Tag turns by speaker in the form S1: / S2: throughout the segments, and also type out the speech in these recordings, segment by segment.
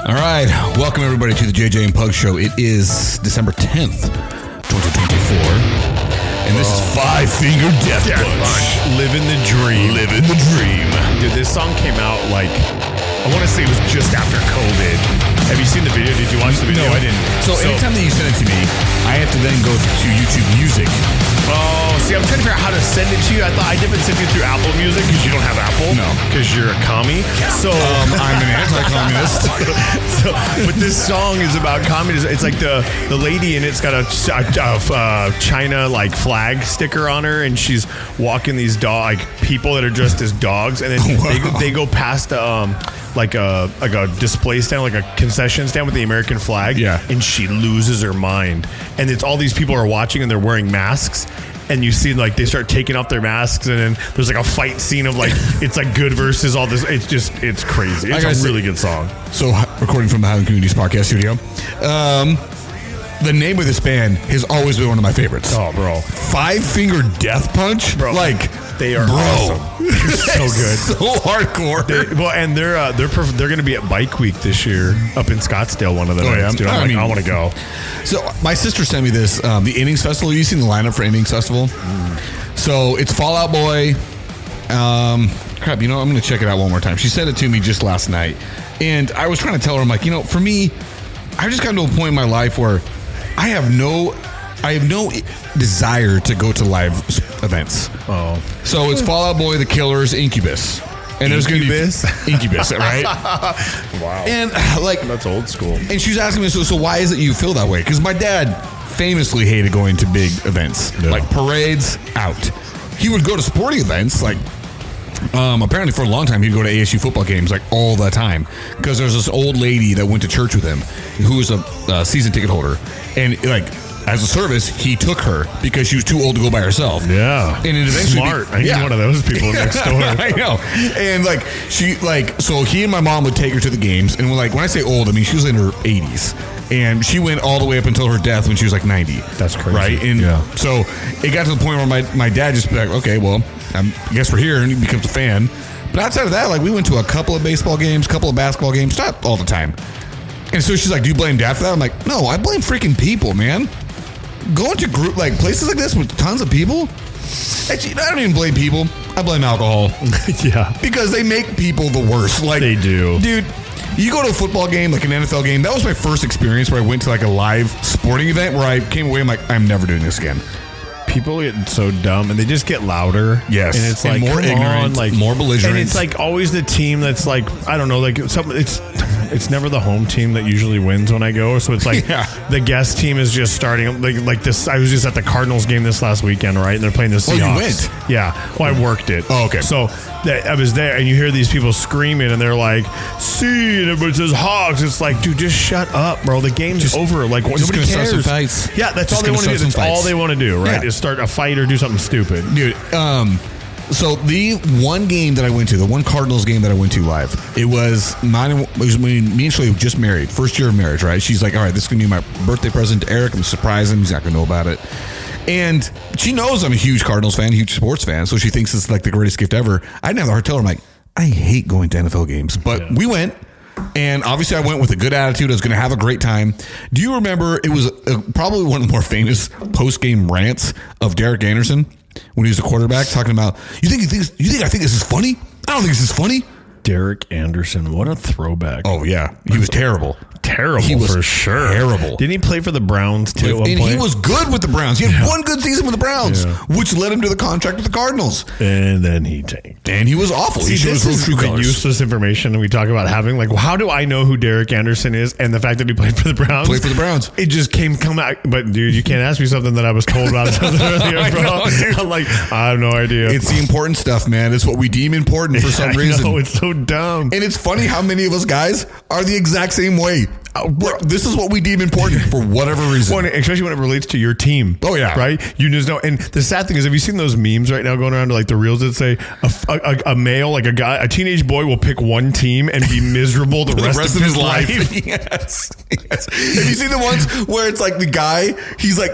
S1: All right, welcome everybody to the JJ and Pug Show. It is December 10th, 2024, and this is Five Finger Death Punch.
S2: Living the dream.
S1: Living the dream.
S2: Dude, this song came out like, I want to say it was just after COVID. Have you seen the video? Did you watch the video?
S1: No,
S2: I didn't.
S1: So anytime that you send it to me, I have to then go to YouTube Music.
S2: Oh, see, I'm trying to figure out how to send it to you. I thought I didn't send you through Apple Music because you don't have Apple.
S1: No.
S2: Because you're a commie. So
S1: I'm an anti-communist.
S2: but this song is about communism. It's like the lady and it's got a China like flag sticker on her, and she's walking these people that are dressed as dogs, and then they go past like a display stand, like a concession stand with the American flag.
S1: Yeah.
S2: And she loses her mind, and it's all these people are watching and they're wearing masks. And you see, like, they start taking off their masks, and then there's like a fight scene of like it's like good versus all this. It's crazy. It's a really good song.
S1: So, recording from the Highland Communities podcast studio. The name of this band has always been one of my favorites.
S2: Oh, bro.
S1: Five Finger Death Punch,
S2: bro.
S1: Like
S2: they are awesome. They're so good,
S1: so hardcore.
S2: They're going to be at Bike Week this year up in Scottsdale. One of the nights, dude. I want to go.
S1: So my sister sent me this, the Innings Festival. You seen the lineup for Innings Festival? So it's Fall Out Boy. Crap, I'm going to check it out one more time. She sent it to me just last night, and I was trying to tell her, I'm like, for me, I just got to a point in my life where I have no desire to go to live events.
S2: Oh,
S1: so it's Fall Out Boy, The Killers, Incubus. And there's going to be Incubus, right?
S2: Wow.
S1: And like
S2: that's old school.
S1: And she was asking me, so why is it you feel that way? Because my dad famously hated going to big events, like parades. Out. He would go to sporting events, like apparently for a long time he'd go to ASU football games like all the time because there's this old lady that went to church with him who was a season ticket holder, and like as a service he took her because she was too old to go by herself.
S2: Yeah.
S1: And it eventually
S2: smart. I need one of those people next door.
S1: I know. And so he and my mom would take her to the games, and when I say old, I mean she was in her 80s. And she went all the way up until her death when she was like 90.
S2: That's crazy.
S1: Right? And so it got to the point where my dad just be like, okay, well, I guess we're here, and he becomes a fan. But outside of that, we went to a couple of baseball games, couple of basketball games, not all the time. And so she's like, do you blame dad for that? I'm like, no, I blame freaking people, man. Going to places like this with tons of people, actually, I don't even blame people. I blame alcohol.
S2: Yeah.
S1: Because they make people the worst.
S2: They do.
S1: Dude, you go to a football game, like an NFL game. That was my first experience where I went to a live sporting event where I came away, I'm like, I'm never doing this again.
S2: People get so dumb and they just get louder.
S1: Yes.
S2: And it's like
S1: more ignorant, more belligerent.
S2: And it's like always the team that's like, I don't know, it's never the home team that usually wins when I go. So it's like the guest team is just starting like this. I was just at the Cardinals game this last weekend, right? And they're playing the Seahawks.
S1: Oh, you went?
S2: Yeah. Well, I worked it.
S1: Oh, okay.
S2: So I was there, and you hear these people screaming, and they're like, "See," and everybody says "Hogs." It's like, dude, just shut up, bro. The game's over. Like nobody cares.
S1: Start some fights.
S2: Yeah, that's all they want to do. That's all they want to do, right? Is start a fight or do something stupid,
S1: dude. So the one game that I went to, the one Cardinals game that I went to live, it was when me and Shelly were just married, first year of marriage, right? She's like, all right, this is going to be my birthday present to Eric. I'm surprising him. He's not going to know about it. And she knows I'm a huge Cardinals fan, huge sports fan, so she thinks it's like the greatest gift ever. I didn't have the heart to tell her, I'm like, I hate going to NFL games. But we went, and obviously I went with a good attitude. I was going to have a great time. Do you remember, it was probably one of the more famous post-game rants of Derek Anderson when he was a quarterback, talking about, you think I think this is funny? I don't think this is funny.
S2: Derek Anderson, what a throwback.
S1: Oh, yeah. He was terrible.
S2: He was for sure.
S1: Terrible.
S2: Didn't he play for the Browns too? At one point?
S1: He was good with the Browns. He had one good season with the Browns, which led him to the contract with the Cardinals.
S2: And then he tanked.
S1: And he was awful.
S2: See, this is the useless information we talk about having. Like, how do I know who Derek Anderson is? And the fact that he played for the Browns. It just come out. But dude, you can't ask me something that I was told about earlier, bro. I'm like, I have no idea.
S1: It's the important stuff, man. It's what we deem important for some reason.
S2: I know, it's so dumb.
S1: And it's funny how many of us guys are the exact same way. This is what we deem important for whatever reason.
S2: Well, especially when it relates to your team.
S1: Oh, yeah.
S2: Right? You just know. And the sad thing is, have you seen those memes right now going around to like the reels that say a male, like a teenage boy will pick one team and be miserable the rest of his life?
S1: Yes. Have you seen the ones where it's like the guy, he's like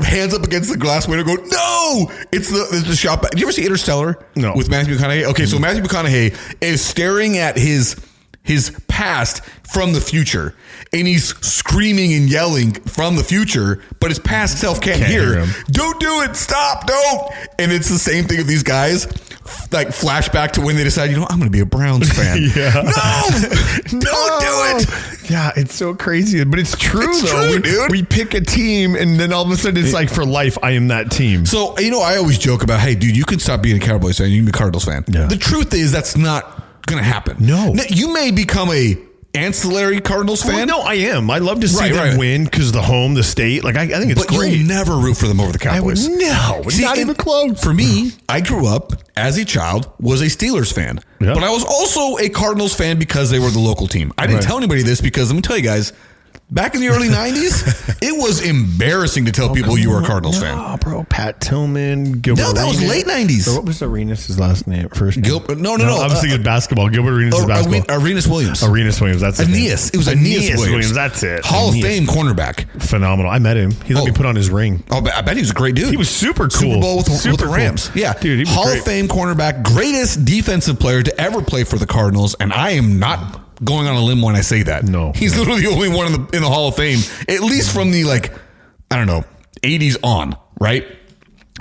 S1: hands up against the glass window going, no! It's the shot back. Did you ever see Interstellar?
S2: No.
S1: With Matthew McConaughey? Okay, so Matthew McConaughey is staring at his his past from the future, and he's screaming and yelling from the future, but his past self can't hear
S2: him.
S1: Don't do it, stop, don't. And it's the same thing with these guys, like flashback to when they decide, I'm going to be a Browns fan. No, don't do it.
S2: Yeah, it's so crazy, but it's true.
S1: It's
S2: though.
S1: true, dude.
S2: We pick a team, and then all of a sudden it's like for life. I am that team.
S1: So I always joke about, hey, dude, you can stop being a Cowboys fan, you can be a Cardinals fan.
S2: Yeah.
S1: The truth is that's not going to happen.
S2: No.
S1: Now, you may become a ancillary Cardinals fan.
S2: Well, no, I am. I love to see
S1: Right,
S2: them
S1: right.
S2: win because the home, the state. Like I think it's
S1: But
S2: great.
S1: you'll never root for them over the
S2: I would
S1: Cowboys.
S2: not even close.
S1: For me, I grew up as a child, was a Steelers fan.
S2: Yeah.
S1: But I was also a Cardinals fan because they were the local team. I didn't
S2: Right.
S1: tell anybody this because let me tell you guys, back in the early 90s, it was embarrassing to tell people you were a Cardinals fan.
S2: Oh, bro. Pat Tillman, Gilbert
S1: No, that was
S2: Arenas.
S1: late 90s.
S2: Or what was Arenas' last name? First name?
S1: No.
S2: I was thinking basketball. Gilbert Arenas' basketball.
S1: Arenas Williams.
S2: Arenas Williams. That's his name.
S1: Aeneas. It was Aeneas Williams.
S2: That's it.
S1: Hall
S2: Aeneas.
S1: of Fame cornerback.
S2: Phenomenal. I met him. He let me put on his ring.
S1: Oh, I bet he was a great dude.
S2: He was super cool.
S1: Super Bowl with
S2: Super
S1: the
S2: cool.
S1: Rams. Yeah.
S2: Dude, he was
S1: Hall
S2: great.
S1: of Fame cornerback, greatest defensive player to ever play for the Cardinals, and I am not going on a limb when I say that.
S2: No.
S1: He's literally the only one in the Hall of Fame, at least from the 80s on, right?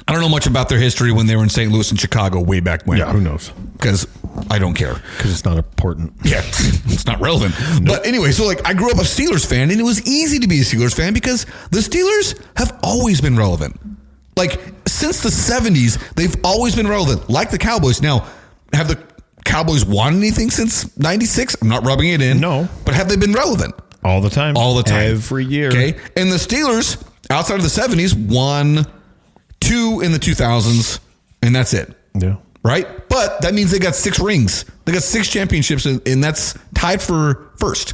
S1: I don't know much about their history when they were in St. Louis and Chicago way back when.
S2: Yeah, who knows?
S1: Because I don't care.
S2: Because it's not important.
S1: Yeah, it's not relevant. But anyway, so I grew up a Steelers fan, and it was easy to be a Steelers fan because the Steelers have always been relevant. Like, since the 70s, they've always been relevant, like the Cowboys. Now, have the Cowboys won anything since 96? I'm not rubbing it in.
S2: No.
S1: But have they been relevant?
S2: All the time.
S1: All the time.
S2: Every year.
S1: Okay. And the Steelers, outside of the 70s, won 2 in the 2000s, and that's it.
S2: Yeah.
S1: Right? But that means they got 6 rings. They got 6 championships, and that's tied for first.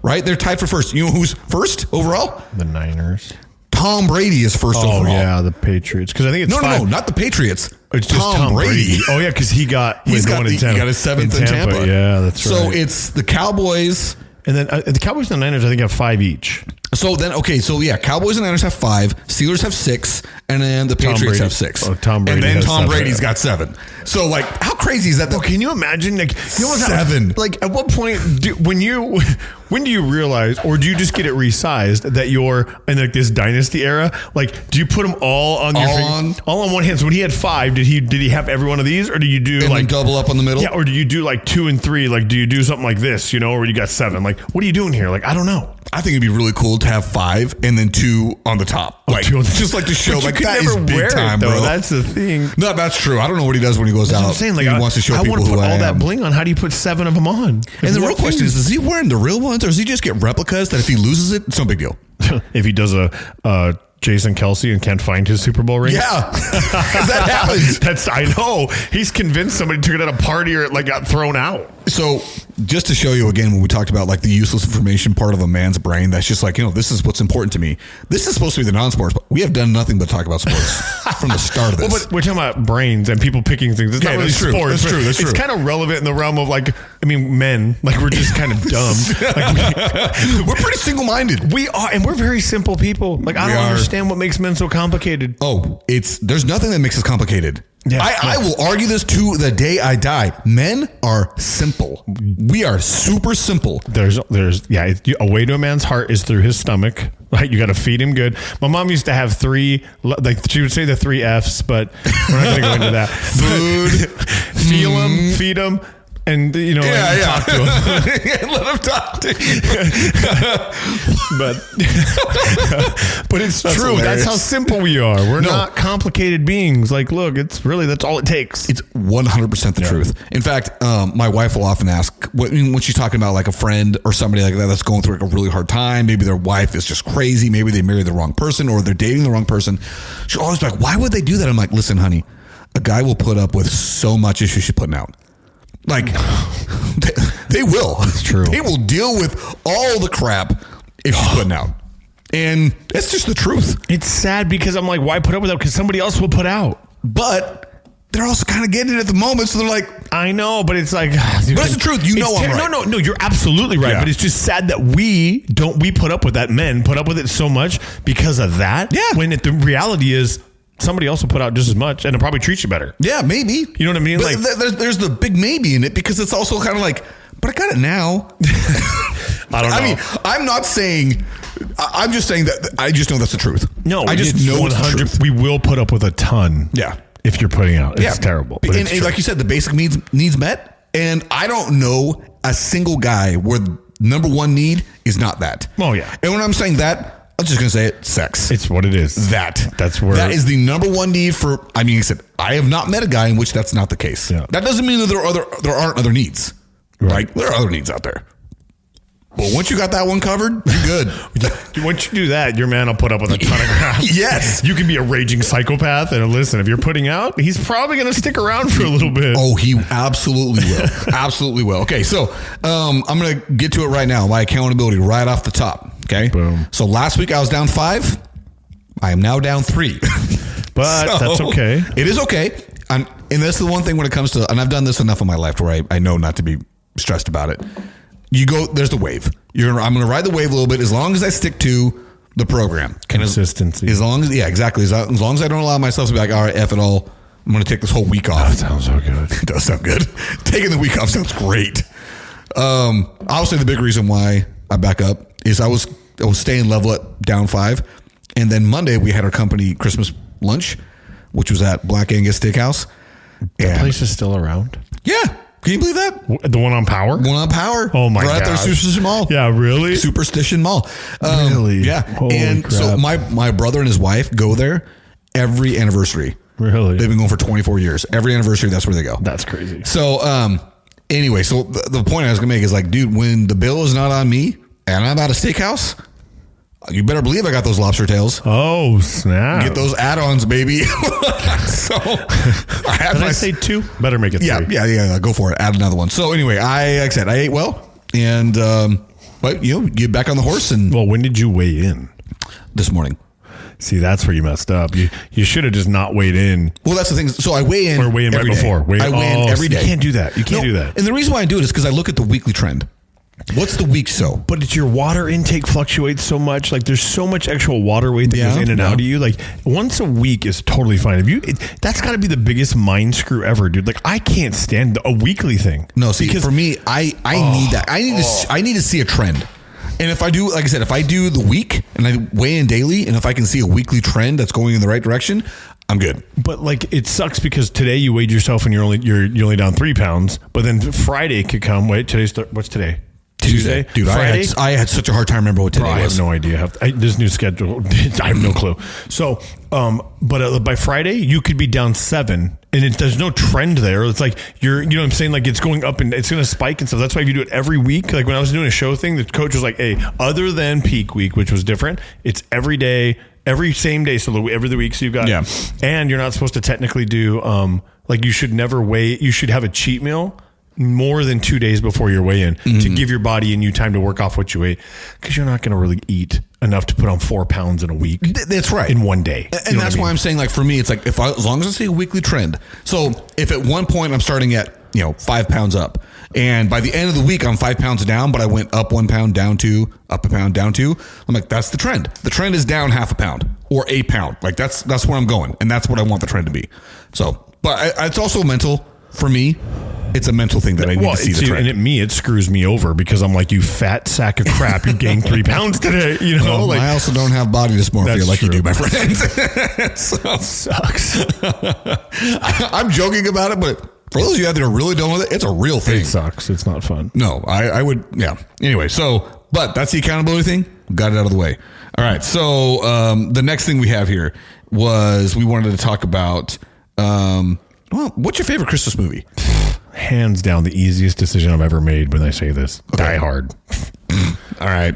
S1: Right? They're tied for first. You know who's first overall?
S2: The Niners.
S1: Tom Brady is first
S2: Oh,
S1: overall.
S2: yeah, the Patriots. Because I think it's
S1: No, not the Patriots.
S2: It's just Tom Brady. Oh, yeah, because he got
S1: He got his 7th in Tampa.
S2: Yeah, that's right.
S1: So it's the Cowboys.
S2: And then the Cowboys and the Niners, I think, have 5 each.
S1: So then, Cowboys and Niners have 5, Steelers have 6, and then the Patriots
S2: Brady.
S1: have 6.
S2: Oh, Tom Brady
S1: and then
S2: has
S1: Tom
S2: 7.
S1: Brady's got 7. So, how crazy is that?
S2: Well, can you imagine? Like, you know what
S1: 7.
S2: Like, at what point when do you realize, or do you just get it resized that you're in this dynasty era? Like, do you put them all on your all on one hand? So when he had 5, did he have every one of these, or do you do
S1: and then double up on the middle?
S2: Yeah, or do you do 2 and 3? Like, do you do something like this? Or you got 7? Like, what are you doing here? Like, I don't know.
S1: I think it'd be really cool to have 5 and then 2 on the top. Just like to show,
S2: But you could
S1: that
S2: never
S1: is big
S2: wear
S1: time,
S2: it, though.
S1: bro.
S2: That's the thing.
S1: No, that's true. I don't know what he does when he goes
S2: That's
S1: out.
S2: what I'm saying. Like,
S1: he wants to show
S2: I
S1: people
S2: want to
S1: who
S2: put
S1: I
S2: all that
S1: am.
S2: bling on. How do you put 7 of them on?
S1: And the real question is he wearing the real ones, or does he just get replicas that if he loses it, it's no big deal?
S2: If he does a Jason Kelsey and can't find his Super Bowl ring?
S1: Yeah. That happens.
S2: I know. He's convinced somebody took it at a party or it got thrown out.
S1: So just to show you again, when we talked about the useless information part of a man's brain, that's just this is what's important to me. This is supposed to be the non-sports, but we have done nothing but talk about sports from the start of this.
S2: Well, but we're talking about brains and people picking things. It's not really
S1: that's true.
S2: sports.
S1: That's true. That's true.
S2: It's kind of relevant in the realm of men. We're just kind of dumb.
S1: We're pretty single-minded.
S2: We are, and we're very simple people. I don't understand what makes men so complicated.
S1: Oh, there's nothing that makes us complicated.
S2: Yeah.
S1: I will argue this to the day I die. Men are simple. We are super simple.
S2: There's a way to a man's heart is through his stomach. Right, you got to feed him good. My mom used to have 3, she would say the 3 F's, but we're not going to go into that.
S1: Food,
S2: feel him, feed him, and talk to him.
S1: Let him talk to you.
S2: but it's
S1: That's
S2: true.
S1: hilarious.
S2: That's how simple we are. We're not complicated beings. Look, that's all it takes.
S1: It's 100% the truth. In fact, my wife will often ask when she's talking about a friend or somebody like that that's going through a really hard time. Maybe their wife is just crazy. Maybe they married the wrong person or they're dating the wrong person. She'll always be like, why would they do that? I'm like, listen, honey, a guy will put up with so much issue she's putting out. They will.
S2: It's true.
S1: They will deal with all the crap if she's putting out. And it's just the truth.
S2: It's sad because I'm like, why put up with that? Because somebody else will put out.
S1: But they're also kind of getting it at the moment. So they're like,
S2: I know, but it's like,
S1: but it's the truth. I'm right.
S2: No, you're absolutely right.
S1: Yeah.
S2: But it's just sad that we put up with that. Men put up with it so much because of that.
S1: Yeah.
S2: When the reality is somebody else will put out just as much and it'll probably treat you better.
S1: Yeah, maybe.
S2: You know what I mean?
S1: But there's the big maybe in it because it's also kind of but but I got it now.
S2: I don't know.
S1: I mean, I'm not saying. I'm just saying that I just know that's the truth.
S2: No,
S1: I just know it's the truth.
S2: We will put up with a ton.
S1: Yeah.
S2: If you're putting out, it's terrible. But
S1: And like you said, the basic needs met. And I don't know a single guy where the number one need is not that.
S2: Oh, yeah.
S1: And when I'm saying that, I'm just going to say it, sex.
S2: It's what it is. That's where
S1: that is the number one need for. I mean, I said I have not met a guy in which that's not the case.
S2: Yeah.
S1: That doesn't mean that there aren't other needs.
S2: Right.
S1: Like there are other needs out there. But once you got that one covered, you're good.
S2: Once you do that, your man will put up with a ton of crap.
S1: Yes.
S2: You can be a raging psychopath. And listen, if you're putting out, he's probably going to stick around for a little bit.
S1: Oh, he absolutely will. Absolutely will. Okay, so I'm going to get to it right now. My accountability right off the top. Okay.
S2: Boom.
S1: So last week I was down 5. I am now down 3.
S2: But that's okay.
S1: It is okay. And this is the one thing when it comes to, and I've done this enough in my life where I know not to be stressed about it. You go, there's the wave. I'm going to ride the wave a little bit as long as I stick to the program.
S2: Consistency.
S1: As long as, yeah, exactly. As long as I don't allow myself to be like, all right, F it all. I'm going to take this whole week off.
S2: That sounds so good.
S1: It does sound good. Taking the week off sounds great. Obviously, the big reason why I back up is I was staying level at down 5. And then Monday, we had our company Christmas lunch, which was at Black Angus Steakhouse.
S2: That place is still around?
S1: Yeah. Can you believe that?
S2: The one on Power?
S1: One on Power.
S2: Oh, my God.
S1: Right there at Superstition Mall.
S2: Yeah, really?
S1: Superstition Mall.
S2: Really?
S1: Yeah.
S2: Holy
S1: and
S2: crap.
S1: so my brother and his wife go there every anniversary.
S2: Really?
S1: They've been going for 24 years. Every anniversary, that's where they go.
S2: That's crazy.
S1: So, anyway, so the point I was going to make is like, dude, when the bill is not on me and I'm at a steakhouse, you better believe I got those lobster tails.
S2: Oh, snap.
S1: Get those add-ons, baby. So I had
S2: Did I say 2? Better make it 3.
S1: Yeah. Go for it. Add another one. So anyway, like I said, I ate well, and but get back on the horse. And
S2: Well, when did you weigh in?
S1: This morning.
S2: See, that's where you messed up. You should have just not weighed in.
S1: Well, that's the thing. So I weigh in.
S2: Or weigh in right
S1: every day.
S2: before.
S1: I weigh in every day.
S2: You can't do that. You can't do that.
S1: And the reason why I do it is because I look at the weekly trend. What's the week so?
S2: But it's your water intake fluctuates so much. Like there's so much actual water weight that goes in and out of you. Like once a week is totally fine. That's got to be the biggest mind screw ever, dude. Like I can't stand a weekly thing.
S1: No, see, because for me, I need that. I need to see a trend. And if I do, like I said, if I do the week and I weigh in daily, and if I can see a weekly trend that's going in the right direction, I'm good.
S2: But like it sucks because today you weighed yourself and you're only down 3 pounds. But then Friday could come. Wait, what's today? Tuesday?
S1: Dude,
S2: Friday?
S1: I had such a hard time remember what today was.
S2: I have no idea. This new schedule, I have no clue. So, but by Friday, you could be down 7, and there's no trend there. It's like you know what I'm saying? Like it's going up and it's going to spike and stuff. That's why if you do it every week, like when I was doing a show thing, the coach was like, hey, other than peak week, which was different, it's every day, every same day. So every week, so you've got, and you're not supposed to technically do, like you should never weigh, you should have a cheat meal more than 2 days before your weigh-in to give your body and you time to work off what you ate, because you're not going to really eat enough to put on 4 pounds in a week.
S1: That's right.
S2: In one day.
S1: And that's why I'm saying, like, for me, it's like, as long as I see a weekly trend. So if at one point I'm starting at, 5 pounds up, and by the end of the week I'm 5 pounds down, but I went up 1 pound, down 2, up a pound, down 2. I'm like, that's the trend. The trend is down half a pound or a pound. Like that's where I'm going. And that's what I want the trend to be. So, but it's also mental for me. It's a mental thing that I need to see the trend.
S2: And it screws me over because I'm like, you fat sack of crap, you gained 3 pounds today. Like,
S1: I also don't have body dysmorphia like you do, my friend.
S2: So, sucks.
S1: I'm joking about it, but for those of you out there really done with it, it's a real thing.
S2: It sucks. It's not fun.
S1: No, I would, yeah. Anyway, but that's the accountability thing. Got it out of the way. All right. So the next thing we have here was we wanted to talk about, what's your favorite Christmas movie?
S2: Hands down, the easiest decision I've ever made when I say this. Okay. Die Hard.
S1: All right.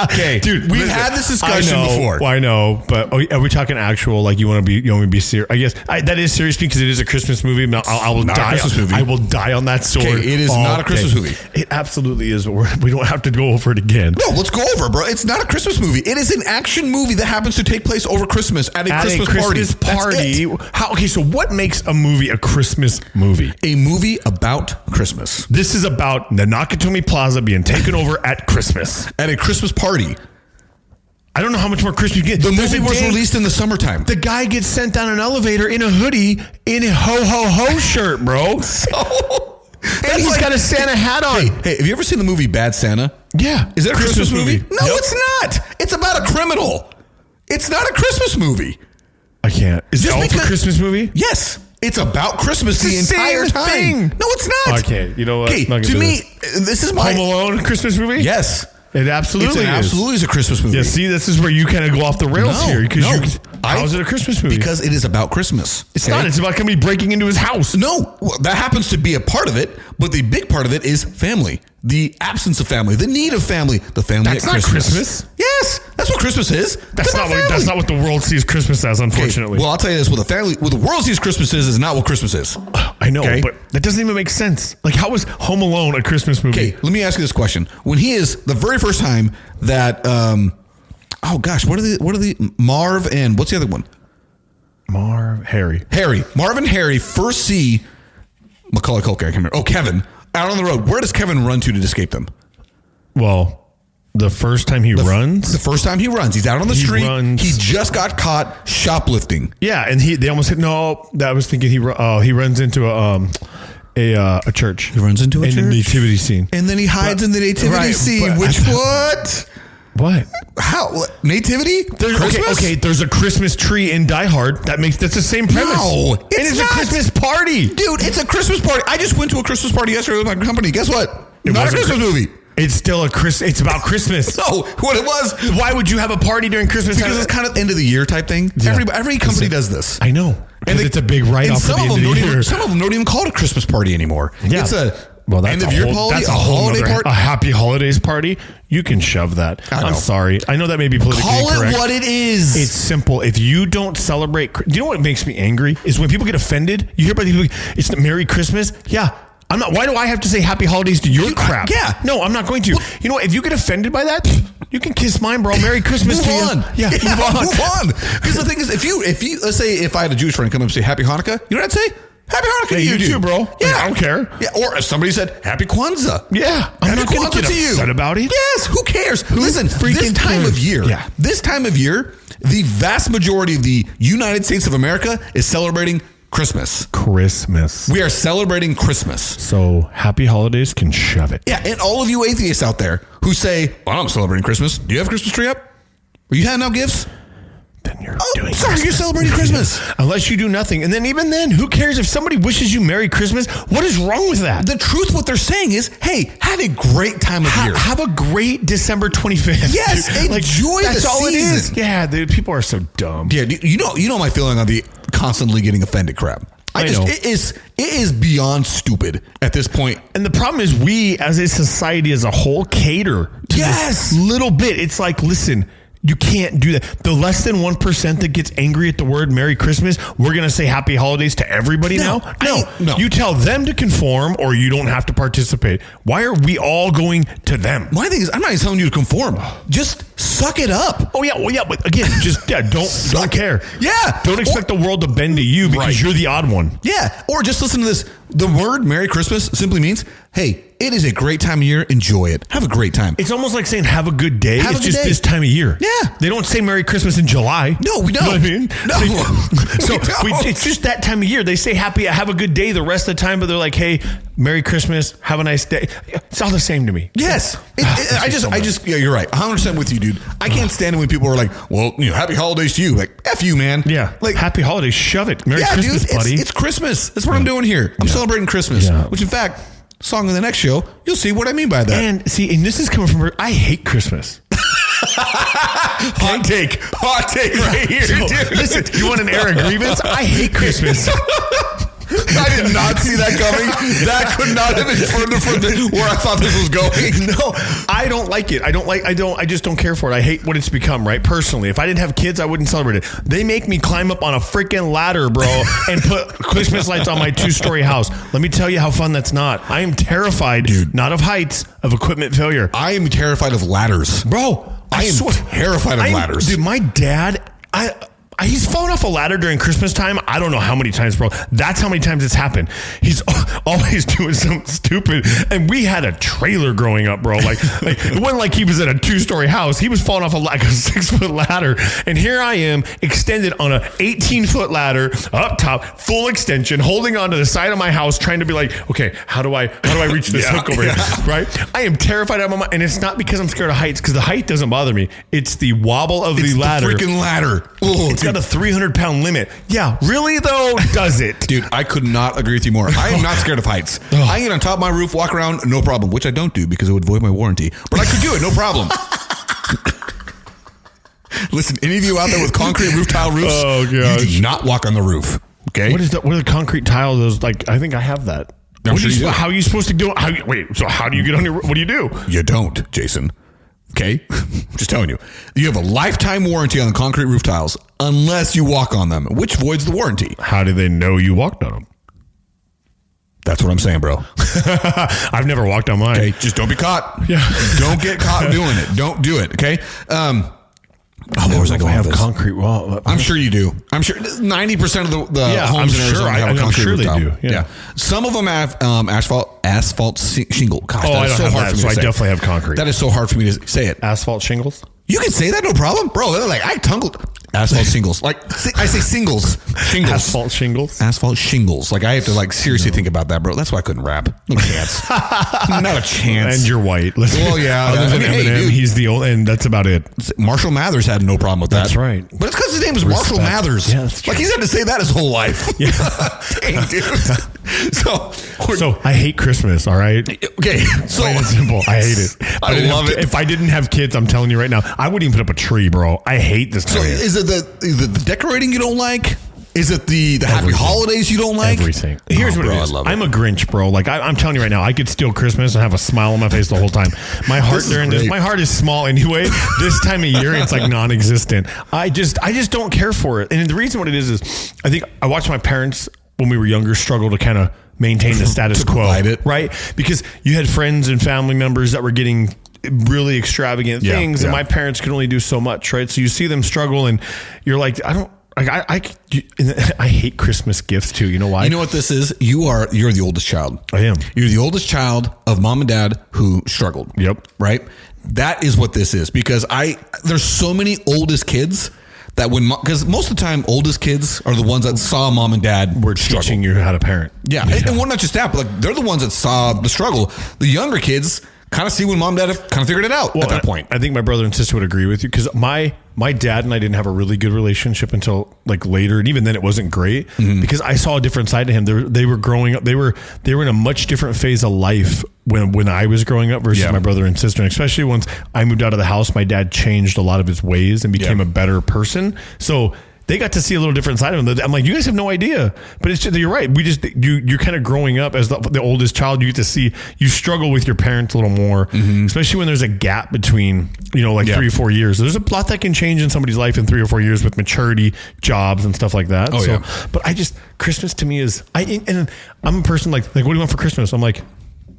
S1: Okay, dude, we've had this discussion before.
S2: I know, but are we talking actual? Like you want to be serious? I guess that is serious because it is a Christmas movie. I will die. I will die on that sword.
S1: Okay, it is not a Christmas movie.
S2: It absolutely is. But we don't have to go over it again.
S1: No, let's go over it, bro. It's not a Christmas movie. It is an action movie that happens to take place over Christmas at a Christmas party.
S2: Okay, so what makes a movie a Christmas movie?
S1: A movie about Christmas.
S2: This is about the Nakatomi Plaza being taken over at Christmas.
S1: At a Christmas party.
S2: I don't know how much more Christmas you get.
S1: The movie was released in the summertime.
S2: The guy gets sent down an elevator in a hoodie in a ho-ho-ho shirt, bro. And he's got a Santa hat on.
S1: Hey, have you ever seen the movie Bad Santa?
S2: Yeah.
S1: Is it a Christmas movie? No,
S2: Yep.
S1: it's not. It's about a criminal. It's not a Christmas movie.
S2: I can't. Is
S1: Just
S2: Elf a
S1: because-
S2: Christmas movie?
S1: Yes. It's about Christmas the
S2: It's the
S1: entire
S2: same
S1: time.
S2: thing.
S1: No, it's not.
S2: Okay, you know what?
S1: Okay,
S2: I'm not gonna
S1: to
S2: do
S1: me, this is my...
S2: Home Alone, a Christmas movie?
S1: Yes.
S2: It absolutely
S1: Absolutely is a Christmas movie.
S2: Yeah, see, this is where you kind of go off the rails here. Because how is it a Christmas movie?
S1: Because it is about Christmas.
S2: it's not. It's about somebody breaking into his house.
S1: No, well, that happens to be a part of it, but the big part of it is family. The absence of family, the need of family, the family
S2: That's
S1: at
S2: not
S1: Christmas.
S2: Christmas.
S1: Yes, that's what Christmas is.
S2: That's not what the world sees Christmas as, unfortunately.
S1: Well, I'll tell you this: what the world sees Christmas is not what Christmas is.
S2: I know,
S1: Okay.
S2: but that doesn't even make sense. Like, how is Home Alone a Christmas movie?
S1: Okay, let me ask you this question: when he is the very first time that, oh gosh, what are the Marv and what's the other one?
S2: Harry.
S1: Marv and Harry first see Macaulay Culkin. I can't remember. Oh, Kevin out on the road. Where does Kevin run to escape them?
S2: Well, the first time he runs.
S1: The first time he runs, he's out on the street.
S2: runs.
S1: He just got caught shoplifting.
S2: Yeah, and they almost hit. No, I was thinking he runs into a church.
S1: He runs into a
S2: in
S1: church?
S2: the nativity scene.
S1: And then he hides in the nativity
S2: right,
S1: scene.
S2: but-
S1: Which what?
S2: What?
S1: How? What? Nativity?
S2: Okay, there's a Christmas tree in Die Hard. That's the same premise.
S1: No,
S2: and it's
S1: not.
S2: a Christmas party.
S1: Dude, it's a Christmas party. I just went to a Christmas party yesterday with my company. Guess what? Not a
S2: wasn't
S1: Christmas movie.
S2: It's still it's about Christmas.
S1: No, what it was.
S2: Why would you have a party during Christmas?
S1: Because it's kind of end of the year type thing.
S2: Yeah.
S1: Every company does this.
S2: I know. And it's a big write-off for the end of the year.
S1: Some of them don't even call it a Christmas party anymore.
S2: Yeah.
S1: It's a
S2: Well, that's
S1: end of
S2: a
S1: year
S2: whole,
S1: party,
S2: that's
S1: a holiday
S2: nother-
S1: party.
S2: a happy holidays party. You can shove that.
S1: I know.
S2: I'm sorry. I know that may be politically
S1: Call
S2: incorrect.
S1: it what it is.
S2: It's simple. If you don't celebrate, do you know what makes me angry? Is when people get offended. You hear about these people, it's the Merry Christmas. Yeah. I'm not. Why do I have to say Happy Holidays to your crap?
S1: yeah.
S2: No, I'm not going to. You know what? If you get offended by that, you can kiss mine, bro. Merry Christmas
S1: Move
S2: to
S1: on.
S2: you. Yeah,
S1: Move on. Because the thing is, if you let's say if I had a Jewish friend come up and say Happy Hanukkah, you know what I'd say? Happy Hanukkah
S2: Yeah,
S1: to
S2: you
S1: dude.
S2: too, bro.
S1: Yeah,
S2: I don't care.
S1: Yeah, or if somebody said Happy Kwanzaa.
S2: Yeah, I'm
S1: Happy
S2: not going
S1: Kwanzaa
S2: to get
S1: to you.
S2: upset about it.
S1: Yes, who cares? Listen,
S2: freaking
S1: this time
S2: cares?
S1: of year,
S2: Yeah.
S1: this time of year, the vast majority of the United States of America is celebrating Christmas.
S2: Christmas.
S1: We are celebrating Christmas.
S2: So Happy Holidays can shove it.
S1: Yeah, and all of you atheists out there who say, well, I'm celebrating Christmas. Do you have a Christmas tree up? Are you handing out gifts?
S2: Then you're
S1: Oh, sorry, you're celebrating Christmas.
S2: Unless you do nothing. And then even then, who cares if somebody wishes you Merry Christmas? What is wrong with that?
S1: The truth, what they're saying is, hey, have a great time of year.
S2: Have a great December 25th.
S1: Yes,
S2: dude.
S1: enjoy
S2: that's
S1: the
S2: all it is.
S1: season.
S2: Yeah, dude, people are so dumb.
S1: Yeah, you know my feeling on the constantly getting offended crap.
S2: I know.
S1: It is beyond stupid at this point.
S2: And the problem is we, as a society as a whole, cater to
S1: Yes.
S2: this little bit. It's like, listen, you can't do that. The less than 1% that gets angry at the word Merry Christmas, we're going to say Happy Holidays to everybody now?
S1: No.
S2: You tell them to conform or you don't have to participate. Why are we all going to them?
S1: My thing is, I'm not even telling you to conform. Just suck it up.
S2: Oh, yeah. Well, yeah. But again, just don't care.
S1: Yeah.
S2: Don't expect the world to bend to you because
S1: Right.
S2: you're the odd one.
S1: Yeah. Or just listen to this. The word Merry Christmas simply means, hey, it is a great time of year. Enjoy it. Have a great time.
S2: It's almost like saying have a good day.
S1: Have a
S2: It's
S1: good
S2: just
S1: day.
S2: this time of year.
S1: Yeah.
S2: They don't say Merry Christmas in July.
S1: No, we don't.
S2: You know what I mean?
S1: No.
S2: So
S1: We don't.
S2: it's just that time of year. They say have a good day the rest of the time, but they're like, hey, Merry Christmas, have a nice day. It's all the same to me.
S1: Yes. Yeah, you're right. 100% with you, dude. I can't stand it when people are like, well, happy holidays to you. Like, F you, man.
S2: Yeah.
S1: Like,
S2: Happy Holidays. Shove it. Merry
S1: yeah,
S2: Christmas,
S1: dude.
S2: buddy.
S1: It's Christmas. That's what I'm doing here. I'm celebrating Christmas.
S2: Yeah.
S1: Which, in fact, song in the next show, you'll see what I mean by that.
S2: and this is coming from I hate Christmas.
S1: Hot take right here,
S2: So,
S1: dude.
S2: listen, you want an air of grievance? I hate Christmas.
S1: I did not see that coming. That could not have been further from where I thought this was going.
S2: No, I don't like it. I just don't care for it. I hate what it's become, right? Personally, if I didn't have kids, I wouldn't celebrate it. They make me climb up on a freaking ladder, bro, and put Christmas lights on my 2-story house. Let me tell you how fun that's not. I am terrified,
S1: Dude.
S2: not of heights, of equipment failure.
S1: I am terrified of ladders.
S2: Bro,
S1: I am terrified of ladders.
S2: Dude, my dad, I He's fallen off a ladder during Christmas time. I don't know how many times, bro. That's how many times it's happened. He's always doing something stupid. And we had a trailer growing up, bro. Like it wasn't like he was in a 2-story house. He was falling off a 6-foot ladder. And here I am extended on a 18-foot ladder up top, full extension, holding onto the side of my house, trying to be like, okay, how do I reach this hook over here? Right? I am terrified out of my mind. And it's not because I'm scared of heights, because the height doesn't bother me. It's the wobble of the ladder.
S1: The freaking ladder.
S2: It's got a 300-pound limit. Yeah, really though, does it?
S1: Dude, I could not agree with you more. I am not scared of heights. I can get on top of my roof, walk around, no problem, which I don't do because it would void my warranty. But I could do it, no problem. Listen, any of you out there with concrete roof tile roofs, you do not walk on the roof. Okay?
S2: What is that? What are the concrete tile? Those, like, I think I have that. How are you supposed to do it? So how do you get on your roof? What do you do?
S1: You don't, Jason. Okay? Just telling you. You have a lifetime warranty on the concrete roof tiles unless you walk on them, which voids the warranty.
S2: How do they know you walked on them?
S1: That's what I'm saying, bro.
S2: I've never walked on mine.
S1: Okay, just don't be caught.
S2: Yeah.
S1: Don't get caught doing it. Don't do it, okay? Where was I going with this?
S2: Concrete wall.
S1: I'm sure you do. I'm sure 90% of the homes in Arizona have a concrete roof tile.
S2: They do. Yeah.
S1: Some of them have asphalt shingle. Gosh,
S2: I don't have that, so I definitely have concrete.
S1: That is so hard for me to say it.
S2: Asphalt shingles?
S1: You can say that, no problem. Bro, they're like, I tungled. Asphalt shingles. Like, I say singles. Shingles.
S2: Asphalt shingles?
S1: Asphalt shingles. Like, I have to, like, seriously think about that, bro. That's why I couldn't rap. No chance. Not a chance.
S2: And you're white.
S1: Well, yeah.
S2: Other than Eminem, he's the old, and that's about it.
S1: Marshall Mathers had no problem with that.
S2: That's right.
S1: But it's because his name is Marshall Mathers.
S2: Yeah, that's true.
S1: Like, he's had to say that his whole life.
S2: Yeah.
S1: Dang, dude. So,
S2: I hate Christmas, all right?
S1: Okay. So
S2: plain and simple. I hate it.
S1: I love it.
S2: If I didn't have kids, I'm telling you right now, I wouldn't even put up a tree, bro. I hate this time.
S1: So is it the decorating you don't like? Is it the happy holidays you don't like?
S2: Everything. Here's what it is. I'm a Grinch, bro. Like I'm telling you right now, I could steal Christmas and have a smile on my face the whole time. My heart my heart is small anyway. This time of year, it's like non-existent. I just don't care for it. And the reason what it is I think I watched my parents when we were younger struggle to kind of maintain the status quo, right? Because you had friends and family members that were getting really extravagant things, and my parents could only do so much, right? So you see them struggle, and you're like, I hate Christmas gifts too. You know why?
S1: You know what this is? You're the oldest child.
S2: I am.
S1: You're the oldest child of mom and dad who struggled.
S2: Yep.
S1: Right? That is what this is, because there's so many oldest kids that because most of the time oldest kids are the ones that saw mom and dad
S2: were teaching you how to parent.
S1: Yeah. And well, not just that, but like they're the ones that saw the struggle. The younger kids kind of see when mom and dad have kind of figured it out at that point.
S2: I think my brother and sister would agree with you, because my dad and I didn't have a really good relationship until like later, and even then it wasn't great because I saw a different side to him. They were growing up. They were in a much different phase of life when I was growing up versus my brother and sister. And especially once I moved out of the house, my dad changed a lot of his ways and became a better person. So they got to see a little different side of him. I'm like, you guys have no idea, but it's just, you're right. You're kind of growing up as the oldest child. You get to see, you struggle with your parents a little more, especially when there's a gap between, 3 or 4 years. There's a lot that can change in somebody's life in 3 or 4 years with maturity, jobs, and stuff like that. But Christmas to me is, and I'm a person like, what do you want for Christmas? I'm like,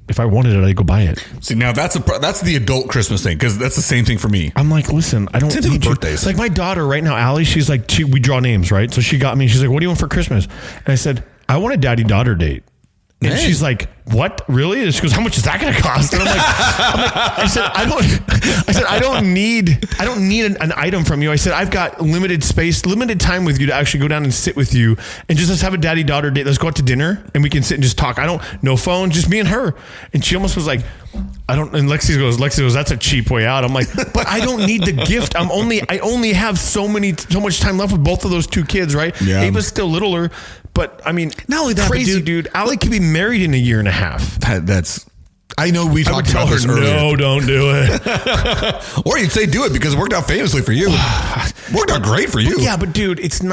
S2: if I wanted it, I'd go buy it.
S1: See, now that's the adult Christmas thing, because that's the same thing for me.
S2: I'm like, listen, I don't need birthdays. Like my daughter right now, Allie, she's like, we draw names, right? So she got me, she's like, what do you want for Christmas? And I said, I want a daddy-daughter date. And she's like, what? Really? And she goes, how much is that going to cost? And I'm like, I don't need an item from you. I said, I've got limited space, limited time with you to actually go down and sit with you and just let's have a daddy-daughter date. Let's go out to dinner and we can sit and just talk. No phone, just me and her. And she almost was like, and Lexi goes, that's a cheap way out. I'm like, but I don't need the gift. I only have so much time left with both of those two kids, right? Yeah. Ava's still littler. But I mean, not only that, crazy dude. Allie could be married in a year and a half.
S1: I know we talked about this earlier.
S2: No, don't do it.
S1: Or you'd say do it because it worked out famously for you. Worked out great for you.
S2: Yeah, but dude, it's